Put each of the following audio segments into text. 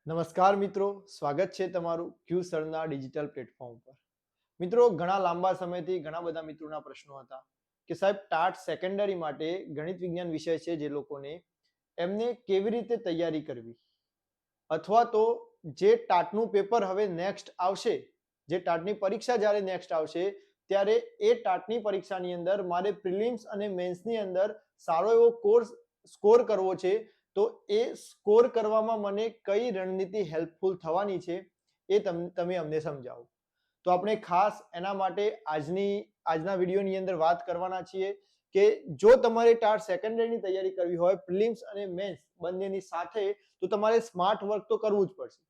નમસ્કાર મિત્રો, સ્વાગત છે તમારું ક્યુ સરના ડિજિટલ પ્લેટફોર્મ પર. મિત્રો, ઘણા લાંબા સમયથી ઘણા બધા મિત્રોના પ્રશ્નો હતા કે સાહેબ ટાટ સેકન્ડરી માટે ગણિત વિજ્ઞાન વિષય છે જે લોકોને એમને કેવી રીતે તૈયારી કરવી, અથવા તો જે ટાટનું પેપર હવે નેક્સ્ટ આવશે, જે ટાટની પરીક્ષા જ્યારે નેક્સ્ટ આવશે ત્યારે એ ટાટની પરીક્ષાની અંદર મારે પ્રિલિમ્સ અને મેન્સની અંદર સારો એવો કોર્સ સ્કોર કરવો છે, તો એ સ્કોર કરવામાં મને કઈ રણનીતિ હેલ્પફુલ થવાની છે એ તમે અમને સમજાવો. તો આપણે ખાસ એના માટે આજના વિડીયોની અંદર વાત કરવાના છીએ કે જો તમારે ટાટ સેકન્ડરીની તૈયારી કરવી હોય પ્રિલિમ્સ અને મેન્સ બંનેની સાથે, તો તમારે સ્માર્ટ વર્ક તો કરવું જ પડશે.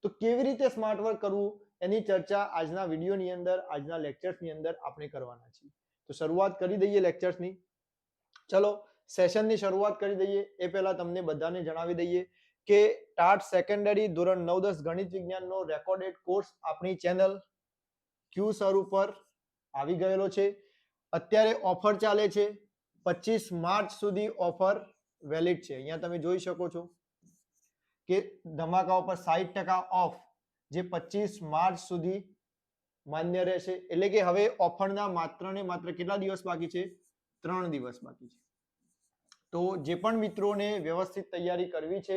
તો કેવી રીતે સ્માર્ટ વર્ક કરવું એની ચર્ચા આજના વિડીયોની અંદર, આજના લેક્ચર્સની અંદર આપણે કરવાના છીએ. તો શરૂઆત કરી દઈએ લેક્ચર્સની. ચલો સેશનની શરૂઆત કરી દઈએ એ પહેલા તમને બધાને જણાવી દઈએ કે ટાટ સેકન્ડરી ધોરણ 9-10 ગણિત વિજ્ઞાનનો રેકોર્ડેડ કોર્સ આપણી ચેનલ ક્યુ સર ઉપર આવી ગયેલો છે. અત્યારે ઓફર ચાલે છે, 25 માર્ચ સુધી ઓફર વેલિડ છે. અહીંયા તમે જોઈ શકો છો કે ધમાકા ઉપર 60% ઓફ, જે 25 માર્ચ સુધી માન્ય રહેશે. એટલે કે હવે ઓફરના માત્ર ને માત્ર કેટલા દિવસ બાકી છે? 3 દિવસ બાકી છે. તો જે પણ મિત્રોને વ્યવસ્થિત તૈયારી કરવી છે,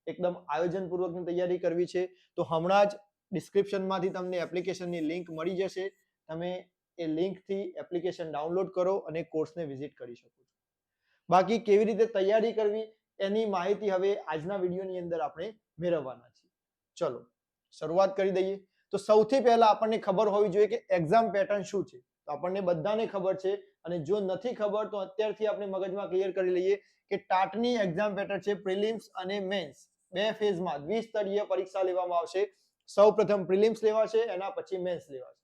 એકદમ આયોજનપૂર્વકની તૈયારી કરવી છે, તો હમણાં જ ડિસ્ક્રિપ્શનમાંથી તમને એપ્લિકેશનની લિંક મળી જશે. તમે એ લિંકથી એપ્લિકેશન ડાઉનલોડ કરો અને કોર્સને વિઝિટ કરી શકો છો. બાકી કેવી રીતે તૈયારી કરવી એની માહિતી હવે આજના વિડીયોની અંદર આપણે મેળવવાના છીએ. ચલો શરૂઆત કરી દઈએ. તો સૌથી પહેલા આપણને ખબર હોવી જોઈએ કે એક્ઝામ પેટર્ન શું છે. તો આપણને બધાને ખબર છે, અને જો નથી ખબર તો અત્યારથી આપણે મગજમાં ક્લિયર કરી લઈએ કે ટાટની એક્ઝામ પેટર્ન છે પ્રિલિમ્સ અને મેન્સ, બે ફેઝમાં દ્વિસ્તરીય પરીક્ષા લેવામાં આવશે. સૌપ્રથમ પ્રિલિમ્સ લેવાશે, એના પછી મેન્સ લેવાશે.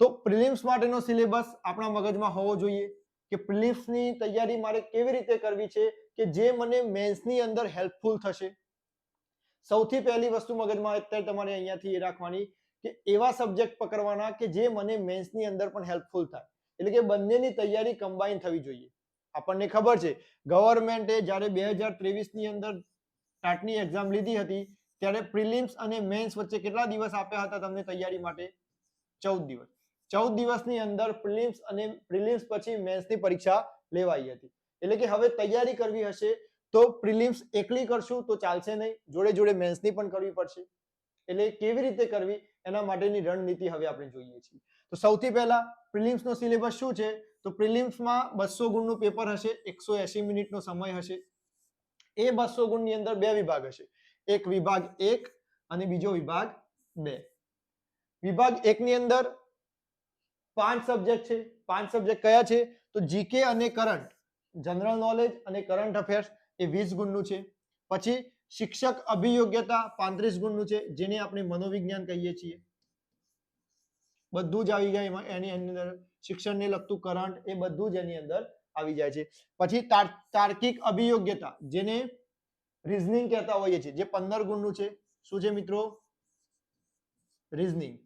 તો પ્રિલિમ્સ માટેનો સિલેબસ આપણા મગજમાં હોવો જોઈએ કે પ્રિલિમ્સની તૈયારી મારે કેવી રીતે કરવી છે કે જે મને મેન્સની અંદર હેલ્પફુલ થશે. સૌથી પહેલી વસ્તુ મગજમાં અત્યારે તમારે અહીંયાથી એ રાખવાની કે એવા સબ્જેક્ટ પકડવાના કે જે મને મેન્સની અંદર પણ હેલ્પફુલ થાય. એટલે કે બંનેની તૈયારી કમ્બાઈન થવી જોઈએ. આપણને ખબર છે ગવર્મેન્ટે જ્યારે 2023 ની અંદર ટાટની એક્ઝામ લીધી હતી ત્યારે પ્રિલિમ્સ અને મેન્સ વચ્ચે કેટલા દિવસ આપ્યા હતા તમને તૈયારી માટે? 14 દિવસ. 14 દિવસની અંદર પ્રિલિમ્સ અને પ્રિલિમ્સ પછી મેન્સની પરીક્ષા લેવાઈ હતી. એટલે કે હવે તૈયારી કરવી હશે તો પ્રિલિમ્સ એકલી કરશું તો ચાલશે નહીં, જોડે જોડે મેન્સની પણ કરવી પડશે. એટલે કેવી રીતે કરવી એના માટેની રણનીતિ હવે આપણે જોઈએ છીએ. તો સૌથી પહેલા પ્રિલિમ્સનો સિલેબસ શું છે? તો પ્રિલિમ્સમાં 200 ગુણનું પેપર હશે, 180 મિનિટનો સમય હશે. એ 200 ગુણની અંદર બે વિભાગ હશે, એક વિભાગ 1 અને બીજો વિભાગ 2. વિભાગ 1 ની અંદર 5 સબ્જેક્ટ છે. 5 સબ્જેક્ટ કયા છે? તો જીકે અને કરંટ, જનરલ નોલેજ અને કરંટ અફેર્સ એ 20 ગુણનું છે. પછી શિક્ષક અભિયોગ્યતા 35 ગુણનું છે, જેને આપણે મનોવિજ્ઞાન કહીએ છીએ. બધું જ આવી જાય એની અંદર, શિક્ષણને લગતું કરંટ એ બધું જ એની અંદર આવી જાય છે. પછી તાર્કિક અભિયોગ્યતા, જેને રીઝનિંગ કહેતા હોઈએ છીએ, જે 15 ગુણનું છે. શું છે મિત્રો? રીઝનિંગ.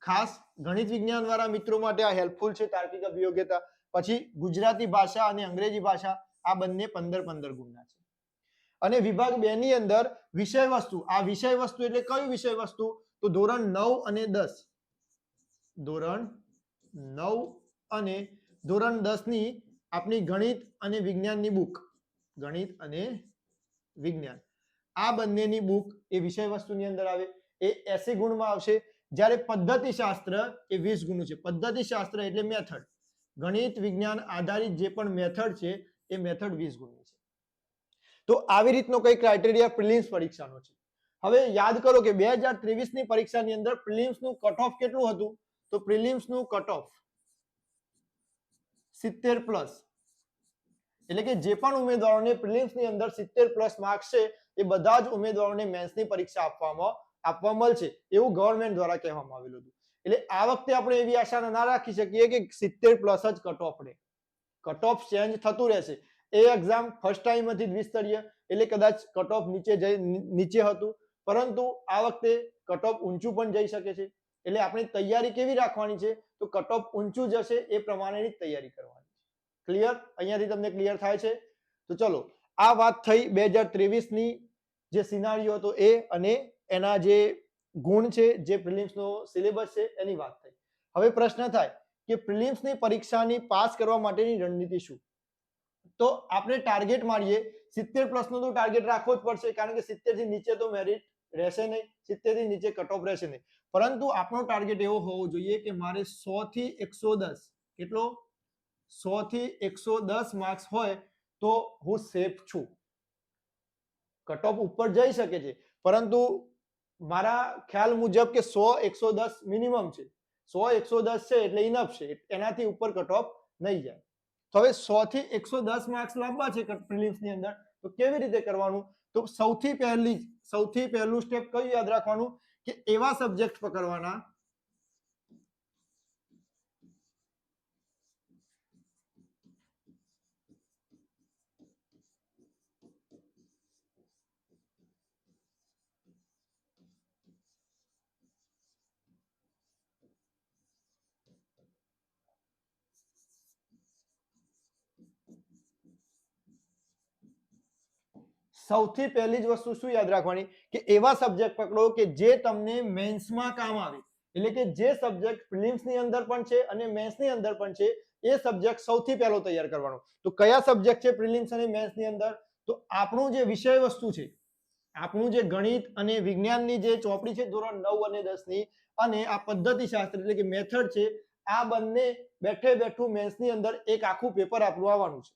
ખાસ ગણિત વિજ્ઞાન વાળા મિત્રો માટે આ હેલ્પફુલ છે તાર્કિક અભિયોગ્યતા. પછી ગુજરાતી ભાષા અને અંગ્રેજી ભાષા, આ બંને 15 ગુણના છે. અને વિભાગ 2 ની અંદર વિષય વસ્તુ. આ વિષય વસ્તુ એટલે કયું વિષય વસ્તુ? તો ધોરણ 9 અને 10, ધોરણ 9 અને ધોરણ 10 ની આપણી ગણિત અને વિજ્ઞાનની બુક, ગણિત અને વિજ્ઞાન, આ બંનેની બુક એ વિષય વસ્તુની અંદર આવે. એ 80 ગુણમાં આવશે. જ્યારે પદ્ધતિશાસ્ત્ર એ 20 ગુણનું છે. પદ્ધતિશાસ્ત્ર એટલે મેથડ, ગણિત વિજ્ઞાન આધારિત જે પણ મેથડ છે એ મેથડ 20 ગુણની છે. તો આવી રીતનો કઈ ક્રાઇટેરિયા પ્રિલિમ્સ પરીક્ષાનો છે. હવે યાદ કરો કે 2023 ની પરીક્ષાની અંદર પ્રિલિમ્સનું કટ ઓફ કેટલું હતું? તો પ્રિલિમ્સનું કટ ઓફ 70 પ્લસ. એટલે કે જે પણ ઉમેદવારોને પ્રિલિમ્સની અંદર 70 પ્લસ માર્ક્સ છે એ બધા જ ઉમેદવારોને મેન્સની પરીક્ષા આપવા મળશે, એવું ગવર્મેન્ટ દ્વારા કહેવામાં આવેલું હતું. એટલે આ વખતે આપણે એવી આશા ના રાખી શકીએ કે 70 પ્લસ જ કટ ઓફ રહે. કટ ઓફ ચેન્જ થતું રહેશે. એ એક્ઝામ ફર્સ્ટ ટાઈમ હતી દ્વિસ્તરીય, એટલે કદાચ કટ ઓફ નીચે હતું, પરંતુ આ વખતે કટ ઓફ ઊંચું પણ જઈ શકે છે. એટલે આપણે તૈયારી કેવી રાખવાની છે? તો કટ ઓફ ઊંચું જશે એ પ્રમાણેની તૈયારી કરવાની છે. ક્લિયર? અહીંયાથી તમને ક્લિયર થાય છે? તો ચલો, આ વાત થઈ 2023 ની જે સિનારીઓ હતો એ અને એના જે ગુણ છે, જે પ્રિલિમ્સનો સિલેબસ છે એની વાત થઈ. હવે પ્રશ્ન થાય કે પ્રિલિમ્સની પરીક્ષાની પાસ કરવા માટેની રણનીતિ શું? તો આપણે ટાર્ગેટ મારીએ 70 પ્લસનો તો ટાર્ગેટ રાખવો જ પડશે, કારણ કે 70 થી નીચે તો મેરિટ રહેશે નહીં, 70 થી નીચે કટ ઓફ રહેશે નહીં. પરંતુ આપણો ટાર્ગેટ એવો હોવો જોઈએ કે મારે 100 થી 110, કેટલો? 100 થી 110 માર્ક્સ હોય તો હું સેફ છું. કટ ઓફ ઉપર જઈ શકે છે, પરંતુ મારા ખ્યાલ મુજબ કે 100 110 મિનિમમ છે. 100 110 છે એટલે ઇનફ છે, એનાથી ઉપર કટ ઓફ નહીં જાય. તો હવે 100 થી 110 માર્ક્સ લાવવા છે પ્રિલિમ્સની અંદર, તો કેવી રીતે કરવાનું? તો સૌથી પહેલું સ્ટેપ કયું યાદ રાખવાનું કે એવા સબ્જેક્ટ પકડવાના સૌથી પહેલી જ વસ્તુ શું યાદ રાખવાની કે એવા સબ્જેક્ટ પકડો કે જે તમને મેન્સમાં કામ આવે. એટલે કે જે સબ્જેક્ટ પ્રિલિમ્સની અંદર પણ છે અને મેન્સની અંદર પણ છે, એ સબ્જેક્ટ સૌથી પહેલો તૈયાર કરવાનો. તો કયા સબ્જેક્ટ છે પ્રિલિમ્સ અને મેન્સની અંદર? તો આપણું જે વિષય વસ્તુ છે, આપણું જે ગણિત અને વિજ્ઞાનની જે ચોપડી છે ધોરણ 9 અને 10 ની, અને આ પદ્ધતિશાસ્ત્ર એટલે કે મેથડ છે, આ બંને બેઠે બેઠું મેન્સની અંદર એક આખું પેપર આપણું આવવાનું છે.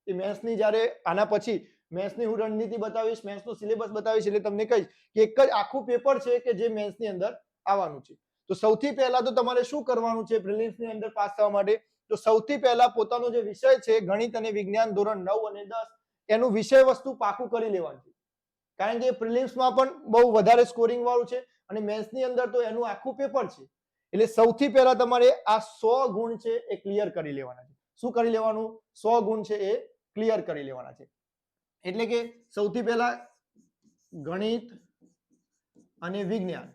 એ મેન્સની જ્યારે આના પછી મેન્સની હું રણનીતિ બતાવીશ, મેન્સનો સિલેબસ બતાવીશ, એટલે તમને કહીશ કે એક જ આખું પેપર છે કે જે મેન્સની અંદર આવવાનું છે. તો સૌથી પહેલા તો તમારે શું કરવાનું છે પ્રિલિમ્સની અંદર પાસ થવા માટે? તો સૌથી પહેલા પોતાનો જે વિષય છે ગણિત અને વિજ્ઞાન ધોરણ 9 અને 10, એનું વિષય વસ્તુ પાકું કરી લેવાનું છે. કારણ કે પ્રિલિમ્સમાં પણ બહુ વધારે સ્કોરિંગ વાળું છે અને મેન્સની અંદર તો એનું આખું પેપર છે. એટલે સૌથી પહેલા તમારે આ 100 ગુણ છે એ ક્લિયર કરી લેવાના છે. શું કરી લેવાનું? 100 ગુણ છે એ ક્લિયર કરી લેવાના છે. એટલે કે સૌથી પહેલા ગણિત અને વિજ્ઞાન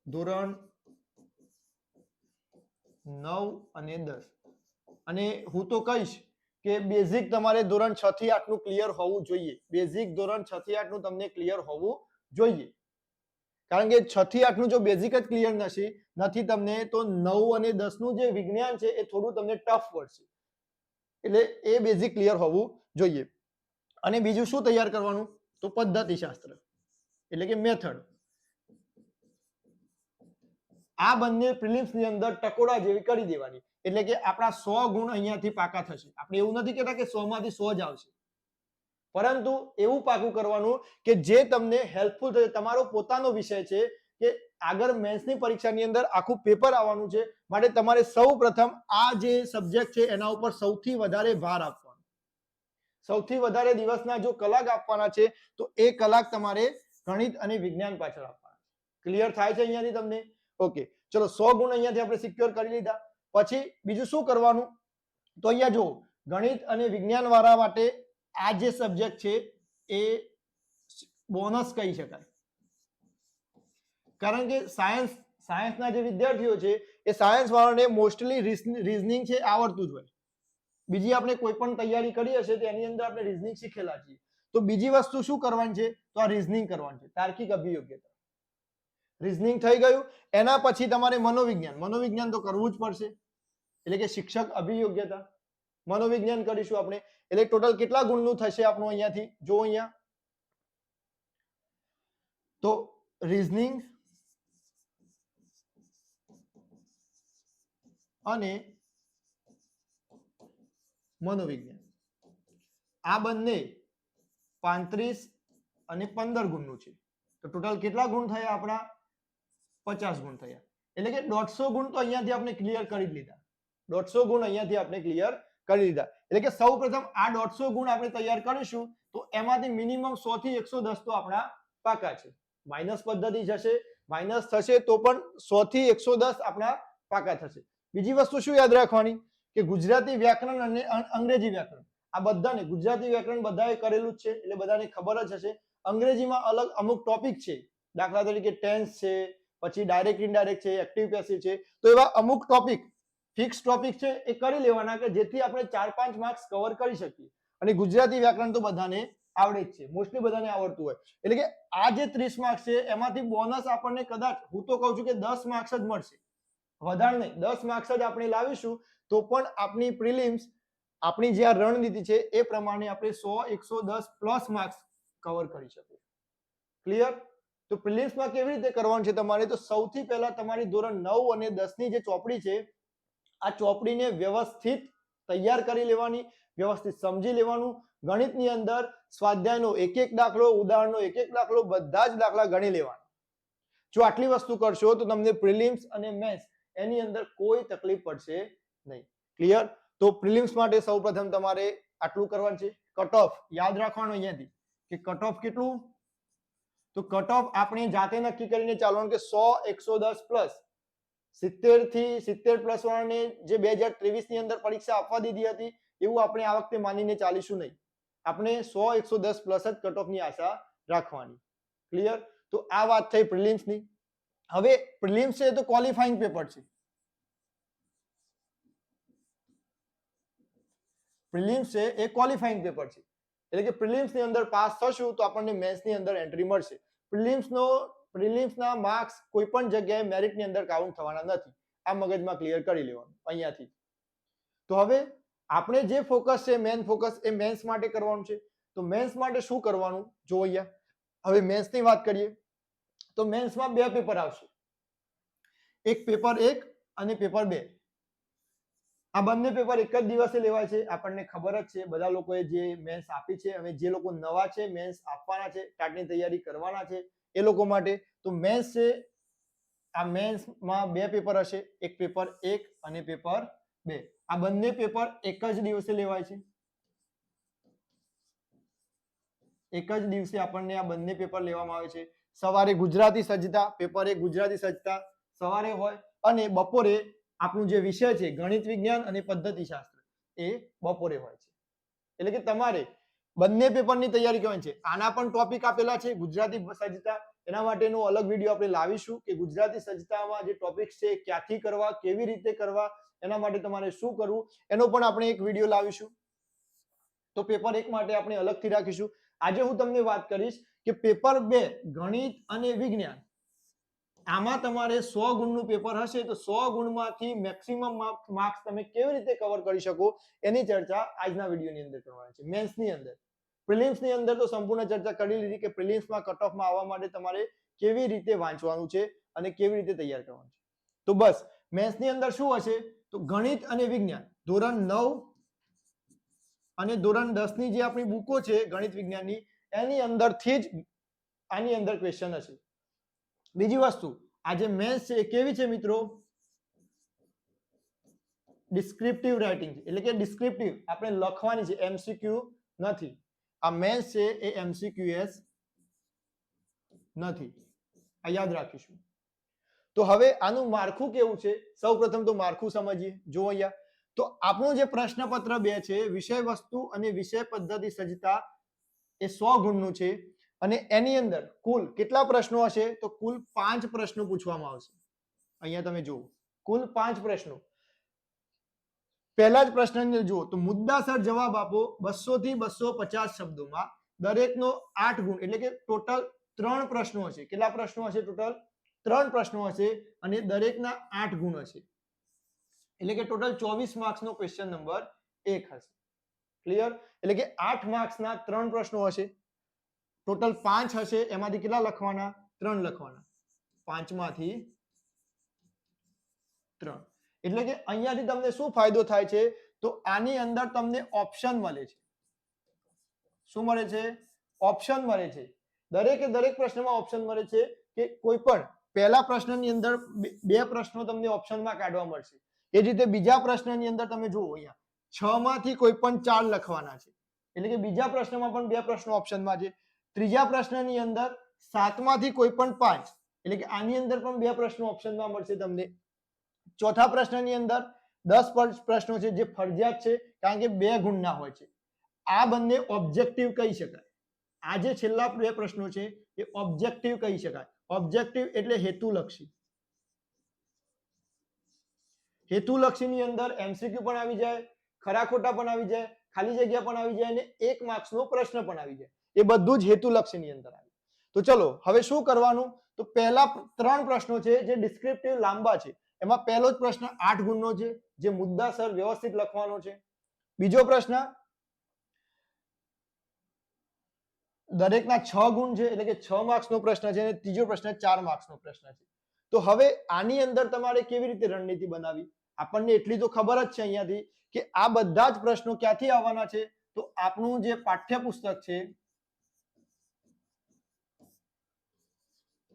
ધોરણ 9 અને 10, અને હું તો કહીશ કે બેઝિક તમારે ધોરણ 6 થી 8 નું ક્લિયર હોવું જોઈએ. બેઝિક ધોરણ 6 થી 8 નું તમને ક્લિયર હોવું જોઈએ. કારણ કે 6 થી 8 નું જો બેઝિક જ ક્લિયર નથી તમને, તો 9 અને 10 નું જે વિજ્ઞાન છે એ થોડું તમને ટફ પડશે. એટલે એ બેઝિક ક્લિયર હોવું જોઈએ. અને બીજું શું તૈયાર કરવાનું? તો પદ્ધતિશાસ્ત્ર એટલે કે મેથડ. આ બંને પ્રિલિમ્સની અંદર ટકોરા જેવી કરી દેવાની, એટલે કે આપણા 100 ગુણ અહીંયાથી પાકા થશે. આપણે એવું નથી કહેતા કે 100 માંથી 100 જ આવશે, પરંતુ એવું પાકું કરવાનું કે જે તમને હેલ્પફુલ થશે. તમારો પોતાનો વિષય છે કે આગળ મેન્સની પરીક્ષાની અંદર આખું પેપર આવવાનું છે, માટે તમારે સૌ પ્રથમ આ જે સબ્જેક્ટ છે એના ઉપર સૌથી વધારે ભાર આપવાનો. સૌથી વધારે દિવસના જો કલાક આપવાના છે તો એ કલાક તમારે ગણિત અને વિજ્ઞાન પાછળ આપવાના. ક્લિયર થાય છે અહીંયાથી તમને? ઓકે, ચલો 100 ગુણ અહીંયાથી આપણે સિક્યોર કરી લીધા. પછી બીજું શું કરવાનું? તો અહીંયા જો ગણિત અને વિજ્ઞાન વાળા માટે આ જે સબ્જેક્ટ છે એ બોનસ કહી શકાય. કારણ કે સાયન્સના જે વિદ્યાર્થીઓ છે એ સાયન્સ વાળાને મોસ્ટલી રીઝનિંગ છે આવડતું જ હોય. બીજી આપણે કોઈ પણ તૈયારી કરી હશે તો એની અંદર આપણે રીઝનિંગ શીખેલા છીએ. તો બીજી વસ્તુ શું કરવાની છે? તો આ રીઝનિંગ કરવાની છે, તાર્કિક અભિયોગ્યતા. રીઝનિંગ થઈ ગયું. એના પછી તમારે મનોવિજ્ઞાન તો કરવું જ પડશે, એટલે કે શિક્ષક અભિયોગ્યતા. મનોવિજ્ઞાન કરીશું આપણે, એટલે ટોટલ કેટલા ગુણનું થશે આપણું અહીંયાથી? જો અહીંયા તો રીઝનિંગ અને મનોવિજ્ઞાન આ બંને 35 અને 15 ગુણનું છે. તો ટોટલ કેટલા ગુણ થયા આપણા? 50 ગુણ થયા. એટલે કે 150 ગુણ તો અહીંયાથી આપણે ક્લિયર કરી લીધા. 150 ગુણ અહીંયાથી આપણે ક્લિયર કરી લીધા. એટલે કે સૌ પ્રથમ આ 150 ગુણ આપણે તૈયાર કરીશું તો એમાંથી મિનિમમ 100 થી 110 તો આપણા પાકા છે. માઇનસ પદ્ધતિ જશે, માઇનસ થશે તો પણ 100 થી 110 આપણા પાકા થશે. બીજી વસ્તુ શું યાદ રાખવાની કે ગુજરાતી વ્યાકરણ અને અંગ્રેજી વ્યાકરણ, આ બધાને ગુજરાતી વ્યાકરણ બધાએ કરેલું જ છે એટલે બધાને ખબર જ હશે. અંગ્રેજીમાં અલગ અમુક ટોપિક છે, દાખલા તરીકે ટેન્સ છે, પછી ડાયરેક્ટ ઇનડાયરેક્ટ છે, એક્ટિવ પેસિવ છે. તો એવા અમુક ટોપિક, ફિક્સ ટોપિક છે એ કરી લેવાના કે જેથી આપણે 4-5 માર્ક્સ કવર કરી શકીએ. અને ગુજરાતી વ્યાકરણ તો બધાને આવડે જ છે, મોસ્ટલી બધાને આવડતું હોય. એટલે કે આ જે 30 માર્ક્સ છે એમાંથી બોનસ આપણને કદાચ હું તો કહું છું કે 10 માર્ક્સ જ મળશે, વધારે નહીં. 10 માર્ક્સ જ આપણે લાવીશું તો પણ આપણી પ્રિલિમ્સ, આપણી જે આ રણનીતિ છે એ પ્રમાણે આપણે 100 110 પ્લસ માર્ક્સ કવર કરી શકીએ. ક્લિયર? તો પ્રિલિમ્સમાં કેવી રીતે કરવાનું છે તમારે? તો સૌથી પહેલા તમારી ધોરણ 9 અને 10 ની જે ચોપડી છે આ ચોપડીને વ્યવસ્થિત તૈયાર કરી લેવાની, વ્યવસ્થિત સમજી લેવાનું. ગણિતની અંદર સ્વાધ્યાયનો એક એક દાખલો, ઉદાહરણનો એક એક દાખલો, બધા જ દાખલા ગણી લેવાના. જો આટલી વસ્તુ કરશો તો તમને પ્રિલિમ્સ અને મેન્સ એની અંદર કોઈ તકલીફ પડશે નહીં. ક્લિયર? તો પ્રિલિમ્સ માટે સૌપ્રથમ તમારે આટલું કરવાનું છે. કટ ઓફ યાદ રાખવાનું અહીંયાથી કે કટ ઓફ કેટલું? તો કટ ઓફ આપણે જાતે નક્કી કરીને ચાલવાનું કે 100 110 પ્લસ 70 થી 70 પ્લસ વાળાને જે 2023 ની અંદર પરીક્ષા આપવા દીધી હતી એવું આપણે આ વખતે માનીને ચાલીશું નહીં. આપણે 100 110 પ્લસ જ કટ ઓફ ની આશા રાખવાની. ક્લિયર? તો આ વાત થઈ પ્રિલિમ્સ ની. હવે પ્રિલિમ્સ છે તો ક્વોલિફાઈંગ પેપર છે. પ્રિલિમ્સ છે એ ક્વોલિફાઈંગ પેપર છે, એટલે કે પ્રિલિમ્સ ની અંદર પાસ થશું તો આપણને મેન્સ ની અંદર એન્ટ્રી મળશે. પ્રિલિમ્સના માર્ક્સ કોઈ પણ જગ્યાએ મેરિટ ની અંદર કાઉન્ટ થવાના નથી. આ મગજમાં ક્લિયર કરી લેવાનું અહીંયાથી. તો હવે આપણે જે ફોકસ છે મેન ફોકસ એ મેન્સ માટે કરવાનું છે. તો મેન્સ માટે શું કરવાનું જો અહીંયા. હવે મેન્સ ની વાત કરીએ તો મેન્સમાં બે પેપર આવશે, એક પેપર 1 અને પેપર 2. આ બંને પેપર એક જ દિવસે લેવાય છે, આપણને ખબર જ છે. બધા લોકોએ જે મેન્સ આપી છે, હવે જે લોકો નવા છે મેન્સ આપવાના છે, ટાટની તૈયારી કરવાના છે એ લોકો માટે તો મેન્સ છે આ મેન્સમાં બે પેપર હશે, એક પેપર 1 અને પેપર 2. આ બંને પેપર એક જ દિવસે લેવાય છે. એક જ દિવસે આપણને આ બંને પેપર લેવામાં આવે છે. સવારે ગુજરાતી સજ્જતા પેપર 1 ગુજરાતી સજ્જતા સવારે હોય અને બપોરે આપણું જે વિષય છે ગણિત વિજ્ઞાન અને પદ્ધતિશાસ્ત્ર એ બપોરે હોય છે. એટલે કે તમારે બંને પેપરની તૈયારી કરવાની છે. આના પણ ટોપિક આપેલા છે ગુજરાતી સજ્જતા, એના માટેનો અલગ વિડીયો આપણે લાવીશું કે ગુજરાતી સજ્જતામાં જે ટોપિક્સ છે ક્યાંથી કરવા, કેવી રીતે કરવા, એના માટે તમારે શું કરવું એનો પણ આપણે એક વિડીયો લાવીશું. તો પેપર 1 માટે આપણે અલગથી રાખીશું. આજે હું તમને વાત કરીશ કે પેપર 2 ગણિત અને વિજ્ઞાન, આમાં તમારે 100 ગુણનું પેપર હશે તો 100 ગુણમાંથી મેક્સિમમ માર્ક્સ તમે કેવી રીતે કવર કરી શકો એની ચર્ચા આજના વિડીયોની અંદર કરવાની છે. મેન્સની અંદર, પ્રિલિમ્સની અંદર તો સંપૂર્ણ ચર્ચા કરી લીધી કે પ્રિલિમ્સમાં કટ ઓફમાં આવવા માટે તમારે કેવી રીતે વાંચવાનું છે અને કેવી રીતે તૈયાર કરવાનું છે. તો બસ મેન્સની અંદર શું હશે તો ગણિત અને વિજ્ઞાન ધોરણ 9 અને ધોરણ 10 ની જે આપણી બુકો છે ગણિત વિજ્ઞાનની એની અંદરથી જ આની અંદર ક્વેશ્ચન હશે. બીજી વસ્તુ આ જે મેન્સ છે એ કેવી છે મિત્રો? ડિસ્ક્રિપ્ટિવ રાઇટિંગ છે, એટલે કે ડિસ્ક્રિપ્ટિવ આપણે લખવાની છે, એમસીક્યુ નથી. આ મેન્સ છે એ એમસીક્યુએસ નથી, આ યાદ રાખીશું. તો હવે આનું માળખું કેવું છે સૌપ્રથમ તો માળખું સમજીએ. જો અહીંયા તો આપણું જે પ્રશ્નપત્ર 2 છે વિષય વસ્તુ અને વિષય પદ્ધતિ સજ્જતા એ 100 ગુણનું છે અને એની અંદર કુલ કેટલા પ્રશ્નો હશે તો કુલ 5 પ્રશ્નો પૂછવામાં આવશે. અહીંયા તમે જુઓ કુલ 5 પ્રશ્નો. પહેલા જ પ્રશ્નની જુઓ તો મુદ્દાસર જવાબ આપો 200 થી 250 શબ્દોમાં, દરેકનો 8 ગુણ, એટલે કે ટોટલ 3 પ્રશ્નો હશે. કેટલા પ્રશ્નો હશે? ટોટલ 3 પ્રશ્નો હશે અને દરેકના 8 ગુણ હશે, એટલે કે ટોટલ 24 માર્ક્સનો ક્વેશ્ચન નંબર 1 હશે. ક્લિયર? એટલે કે 8 માર્ક્સના 3 પ્રશ્નો હશે, ટોટલ 5 હશે, એમાંથી કેટલા લખવાના? 3 લખવાના, 5 માંથી 3. એટલે કે અહીંયાથી તમને શું ફાયદો થાય છે તો આની અંદર તમને ઓપ્શન મળે છે. શું મળે છે? ઓપ્શન મળે છે. દરેકે દરેક પ્રશ્નમાં ઓપ્શન મળે છે કે કોઈ પણ પહેલા પ્રશ્નની અંદર 2 પ્રશ્નો તમને ઓપ્શનમાં કાઢવા મળશે. એ જ રીતે બીજા પ્રશ્નની અંદર તમે જુઓ અહીંયા 6 માંથી કોઈ પણ 4 લખવાના છે, એટલે કે બીજા પ્રશ્નમાં પણ 2 પ્રશ્નો ઓપ્શનમાં છે. ત્રીજા પ્રશ્નની અંદર 7 માંથી કોઈ પણ 5, એટલે કે આની અંદર પણ 2 પ્રશ્નો ઓપ્શનમાં મળશે તમને. ચોથા પ્રશ્નની અંદર 10 પ્રશ્નો છે જે ફરજિયાત છે કારણ કે 2 ગુણના હોય છે. આ બંને ઓબ્જેક્ટિવ કહી શકાય. આ જે છેલ્લા 2 પ્રશ્નો છે એ ઓબ્જેક્ટિવ કહી શકાય. ઓબ્જેક્ટિવ એટલે હેતુલક્ષી. હેતુલક્ષીની અંદર એમસીક્યુ પણ આવી જાય, ખરા ખોટા પણ આવી જાય, ખાલી જગ્યા પણ આવી જાય અને 1 માર્ક્સનો પ્રશ્ન પણ આવી જાય. એ બધું જ હેતુલક્ષીની અંદર આવે. તો ચલો હવે શું કરવાનું, તો પહેલા 3 પ્રશ્નો છે જે ડિસ્ક્રિપ્ટિવ લાંબા છે. એમાં પહેલો જ પ્રશ્ન 8 ગુણનો છે જે મુદ્દાસર વ્યવસ્થિત લખવાનો છે. બીજો પ્રશ્ન દરેકના 6 ગુણ છે એટલે કે 6 માર્ક્સનો પ્રશ્ન છે અને ત્રીજો પ્રશ્ન 4 માર્ક્સનો પ્રશ્ન છે. તો હવે આની અંદર તમારે કેવી રીતે રણનીતિ બનાવી, આપણને એટલી તો ખબર જ છે અહીંયાથી કે આ બધા જ પ્રશ્નો ક્યાંથી આવવાના છે, તો આપણું જે પાઠ્યપુસ્તક છે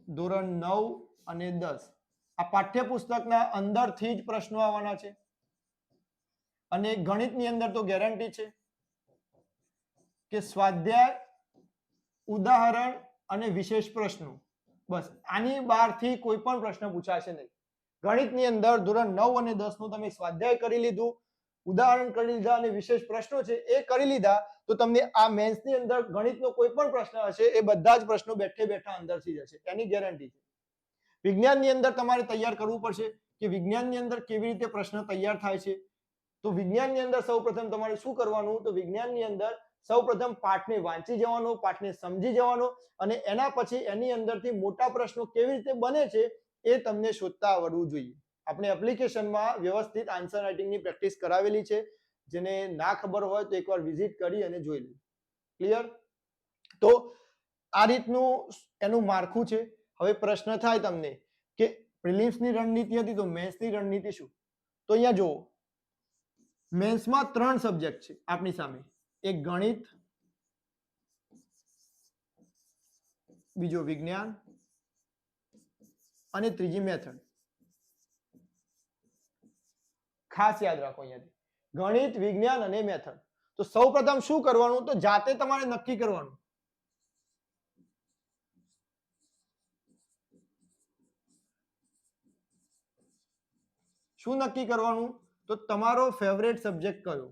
ધોરણ 9 અને 10 આ પાઠ્યપુસ્તકના અંદરથી જ પ્રશ્નો આવવાના છે. અને ગણિતની અંદર તો ગેરંટી છે કે સ્વાધ્યાય, ઉદાહરણ અને વિશેષ પ્રશ્નો, બસ આની બહારથી કોઈ પણ પ્રશ્ન પૂછાશે નહીં. ગણિતની અંદર ધોરણ 9 અને 10 નું તમે સ્વાધ્યાય કરી લીધું, ઉદાહરણ કરી લીધા અને વિશેષ પ્રશ્નો છે એ કરી લીધા, તો તમને આ મેન્સની અંદર ગણિતનો કોઈ પણ પ્રશ્ન હશે એ બધા જ પ્રશ્નો બેઠે બેઠા અંદરથી જશે, એની ગેરંટી છે. વિજ્ઞાનની અંદર તમારે તૈયાર કરવું પડશે કે વિજ્ઞાનની અંદર કેવી રીતે પ્રશ્ન તૈયાર થાય છે. તો વિજ્ઞાનની અંદર સૌપ્રથમ તમારે શું કરવાનું, તો વિજ્ઞાનની અંદર સૌપ્રથમ પાઠને વાંચી જવાનો, પાઠને સમજી જવાનો અને એના પછી એની અંદરથી મોટા પ્રશ્નો કેવી રીતે બને છે એ તમને શોધતા આવડવું જોઈએ. આપણે એપ્લિકેશનમાં વ્યવસ્થિત આન્સર રાઇટિંગની પ્રેક્ટિસ કરાવેલી છે, જેને ના ખબર હોય તો એકવાર વિઝિટ કરી અને જોઈ લો. ક્લિયર? તો આ રીતનું એનું માળખું છે. હવે પ્રશ્ન થાય તમને કે પ્રિલિમ્સની રણનીતિ હતી તો મેન્સની રણનીતિ શું? તો અહીંયા જુઓ, મેન્સમાં 3 સબ્જેક્ટ છે આપણી સામે, એક ગણિત, બીજો વિજ્ઞાન અને ત્રીજી મેથડ. ખાસ યાદ રાખો અહીંયાથી ગણિત, વિજ્ઞાન અને મેથડ. તો સૌપ્રથમ શું કરવાનું, તો જાતે તમારે નક્કી કરવાનું શું નક્કી કરવાનું, તો તમારો ફેવરેટ સબ્જેક્ટ કયો.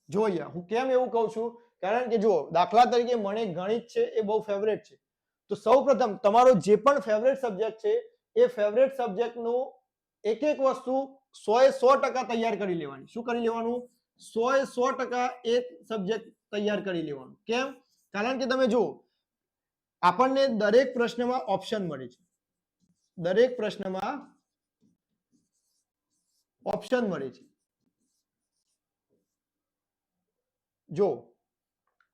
જો અહીંયા હું કેમ એવું કહું છું, કારણ કે જો દાખલા તરીકે મને ગણિત છે એ બહુ ફેવરેટ છે, તો સૌપ્રથમ તમારો જે પણ ફેવરેટ સબ્જેક્ટ છે એ ફેવરેટ સબ્જેક્ટનું એક એક વસ્તુ 100% તૈયાર કરી લેવાની. શું કરી લેવાનું? 100% એક સબ્જેક્ટ તૈયાર કરી લેવાનું. કેમ? કારણ કે તમે જુઓ, આપણને દરેક પ્રશ્નમાં ઓપ્શન મળે છે, દરેક પ્રશ્નમાં ઓપ્શન મળે છે. જો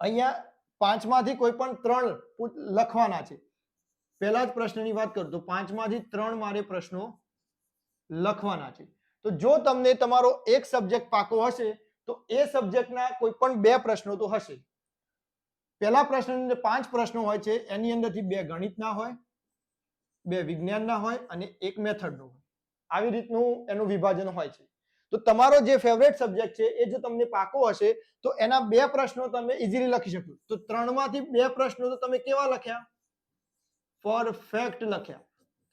અહીંયા 5 માંથી કોઈ પણ 3 લખવાના છે. પહેલા જ પ્રશ્નની વાત કરું તો 5 માંથી 3 મારે પ્રશ્નો લખવાના છે. તો જો તમને તમારો એક સબ્જેક્ટ પાકો હશે તો એ સબ્જેક્ટના કોઈ પણ 2 પ્રશ્નો તો હશે. પહેલા પ્રશ્નની અંદર 5 પ્રશ્નો હોય છે, એની અંદરથી 2 ગણિતના હોય, 2 વિજ્ઞાનના હોય અને 1 મેથડનો હોય. આવી રીતનું એનું વિભાજન હોય છે. તો તમારો જે ફેવરેટ સબ્જેક્ટ છે એ જો તમને પાકો હશે તો એના 2 પ્રશ્નો તમે ઇઝીલી લખી શકો. તો 3 માંથી 2 પ્રશ્નો તો તમે કેવા લખ્યા? પરફેક્ટ લખ્યા,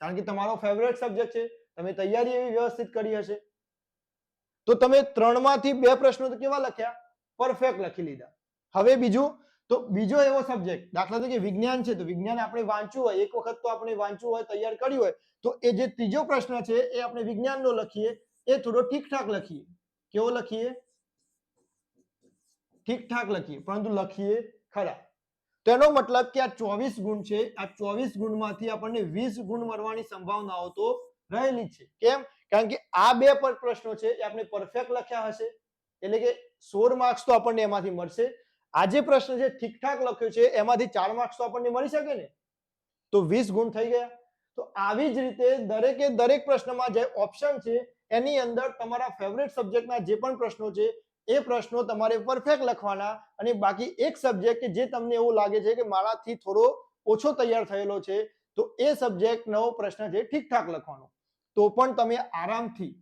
કારણ કે તમારો ફેવરેટ સબ્જેક્ટ છે, તમે તૈયારી એવી વ્યવસ્થિત કરી હશે. તો તમે 3 માંથી 2 પ્રશ્નો તો કેવા લખ્યા? પરફેક્ટ લખી લીધા. હવે બીજું, તો બીજો એવો સબ્જેક્ટ, દાખલા તરીકે વિજ્ઞાન છે, તો વિજ્ઞાન આપણે વાંચવું હોય, એક વખત તો આપણે વાંચવું હોય, તૈયાર કર્યું હોય, તો એ જે ત્રીજો પ્રશ્ન છે એ આપણે વિજ્ઞાનનો લખીએ, એ થોડો ઠીકઠાક લખીએ. કેવો લખીએ? ઠીકઠાક લખીએ, પરંતુ લખીએ ખરા. તો એનો મતલબ કે આ 24 ગુણ છે, આ 24 ગુણમાંથી આપણને 20 ગુણ મળવાની સંભાવનાઓ તો રહેલી છે. કેમ? કારણ કે આ 2 પ્રશ્નો છે એ આપણે પરફેક્ટ લખ્યા હશે, એટલે કે 16 માર્ક્સ તો આપણને એમાંથી મળશે. આ જે પ્રશ્ન છે ઠીકઠાક લખ્યો છે એમાંથી 4 માર્ક્સ તો આપણને મળી શકે ને, તો 20 ગુણ થઈ ગયા. તો આવી જ રીતે દરેકે દરેક પ્રશ્નમાં જે ઓપ્શન છે એની અંદર તમારા ફેવરેટ સબ્જેક્ટના જે પણ પ્રશ્નો છે એ પ્રશ્નો તમારે પરફેક્ટ લખવાના, અને બાકી એક સબ્જેક્ટ કે જે તમને એવું લાગે છે કે મારાથી થોડો ઓછો તૈયાર થયેલો છે તો એ સબ્જેક્ટનો પ્રશ્ન છે ઠીકઠાક લખવાનો. તો પણ તમે આરામથી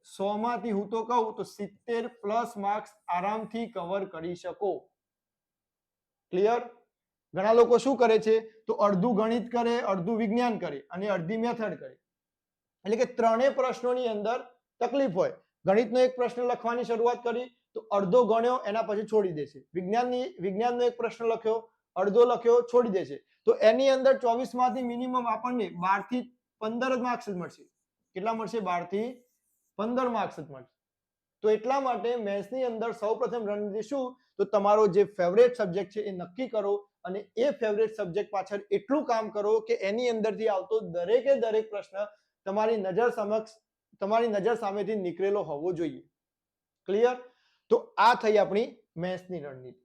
100 માંથી હું તો કહું તો 70+ માર્ક્સ આરામથી કવર કરી શકો. ક્લિયર? ઘણા લોકો શું કરે છે, તો અડધું ગણિત કરે, અડધું વિજ્ઞાન કરે અને અડધી મેથડ કરે. એટલે કે 3 પ્રશ્નોની અંદર તકલીફ હોય. ગણિતનો એક પ્રશ્ન લખવાની શરૂઆત કરી તો અડધો ગણ્યો, એના પછી છોડી દેશે. વિજ્ઞાનનો એક પ્રશ્ન લખ્યો, અડધો લખ્યો, છોડી દેશે. તો એની અંદર 24 માંથી મિનિમમ આપણને 12 થી 15 માર્ક્સ મળશે. કેટલા મળશે? 12 થી 15 માર્ક્સ જ મળશે. તો એટલા માટે મેથ્સની અંદર સૌપ્રથમ રણનીતિ શું, તો તમારો જે ફેવરેટ સબ્જેક્ટ છે એ નક્કી કરો અને એ ફેવરેટ સબ્જેક્ટ પાછળ એટલું કામ કરો કે એની અંદરથી આવતો દરેકે દરેક પ્રશ્ન તમારી નજર સામેથી નીકળેલો હોવો જોઈએ. ક્લિયર? તો આ થઈ આપણી મેથ્સની રણનીતિ.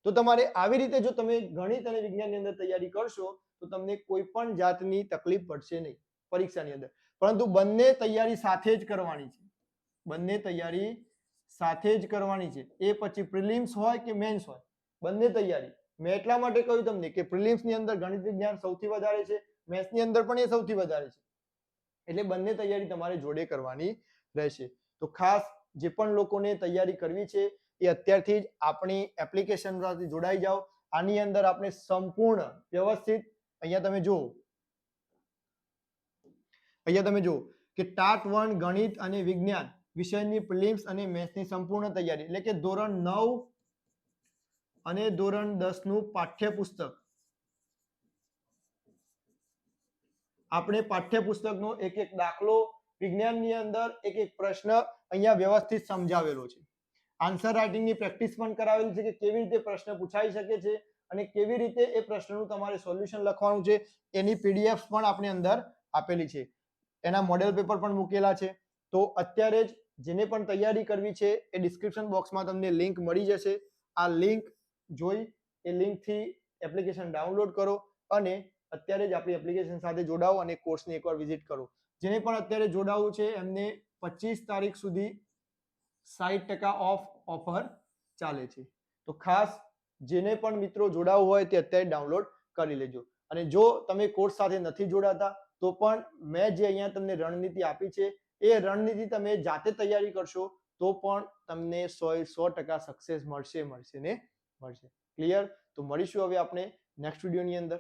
તો તમારે આવી રીતે જો તમે ગણિત અને વિજ્ઞાનની અંદર તૈયારી કરશો તો તમને કોઈ પણ જાતની તકલીફ પડશે નહીં પરીક્ષાની અંદર. પરંતુ બંને તૈયારી સાથે જ કરવાની છે. બંને તૈયારી સાથે જ કરવાની છે. એ પછી પ્રિલિમ્સ હોય કે મેન્સ હોય, બંને તૈયારી. મેં એટલા માટે કહ્યું તમને કે પ્રિલિમ્સની અંદર ગણિત વિજ્ઞાન સૌથી વધારે છે, મેથ્સની અંદર પણ એ સૌથી વધારે છે. એટલે બંને તૈયારી તમારે જોડે કરવાની રહેશે. તો ખાસ જે પણ લોકોને તૈયારી કરવી છે એ અત્યારથી જ આપણી એપ્લિકેશન સાથે જોડાઈ જાઓ. આની અંદર આપણે સંપૂર્ણ વ્યવસ્થિત અહીંયા તમે જુઓ કે ટાટ 1 ગણિત અને વિજ્ઞાન વિષયની પ્રિલિમ્સ અને મેથ્સની સંપૂર્ણ તૈયારી એટલે કે ધોરણ 9 અને ધોરણ 10 નું પાઠ્યપુસ્તક. આપણે પાઠ્યપુસ્તકનો એક એક દાખલો, વિજ્ઞાનની અંદર એક એક પ્રશ્ન અહીંયા વ્યવસ્થિત સમજાવેલો છે. આન્સર રાઇટિંગની પ્રેક્ટિસ પણ કરાવેલી છે કે કેવી રીતે પ્રશ્ન પૂછાઈ શકે છે અને કેવી રીતે એ પ્રશ્નનું તમારે સોલ્યુશન લખવાનું છે. એની પીડીએફ પણ આપણે અંદર આપેલી છે. એના મોડેલ પેપર પણ મૂકેલા છે. તો અત્યારે જ જેને પણ તૈયારી કરવી છે એ ડિસ્ક્રિપ્શન બોક્સમાં તમને લિંક મળી જશે. આ લિંક જોઈ એ લિંકથી એપ્લિકેશન ડાઉનલોડ કરો અને અત્યારે જ આપણી એપ્લિકેશન સાથે જોડાઓ અને કોર્સની એકવાર વિઝિટ કરો. જેને પણ અત્યારે જોડાવું છે એમને 25 તારીખ સુધી 60% ઓફ ઓફર ચાલે છે. તો ખાસ જેને પણ મિત્રો જોડાવું હોય તે અત્યારે ડાઉનલોડ કરી લેજો. અને જો તમે કોર્સ સાથે નથી જોડાતા તો પણ મેં જે અહીંયા તમને રણનીતિ આપી છે એ રણનીતિ તમે જાતે તૈયારી કરશો તો પણ તમને 100% સક્સેસ મળશે. ક્લિયર? તો મળીશું હવે આપણે નેક્સ્ટ વિડીયોની અંદર.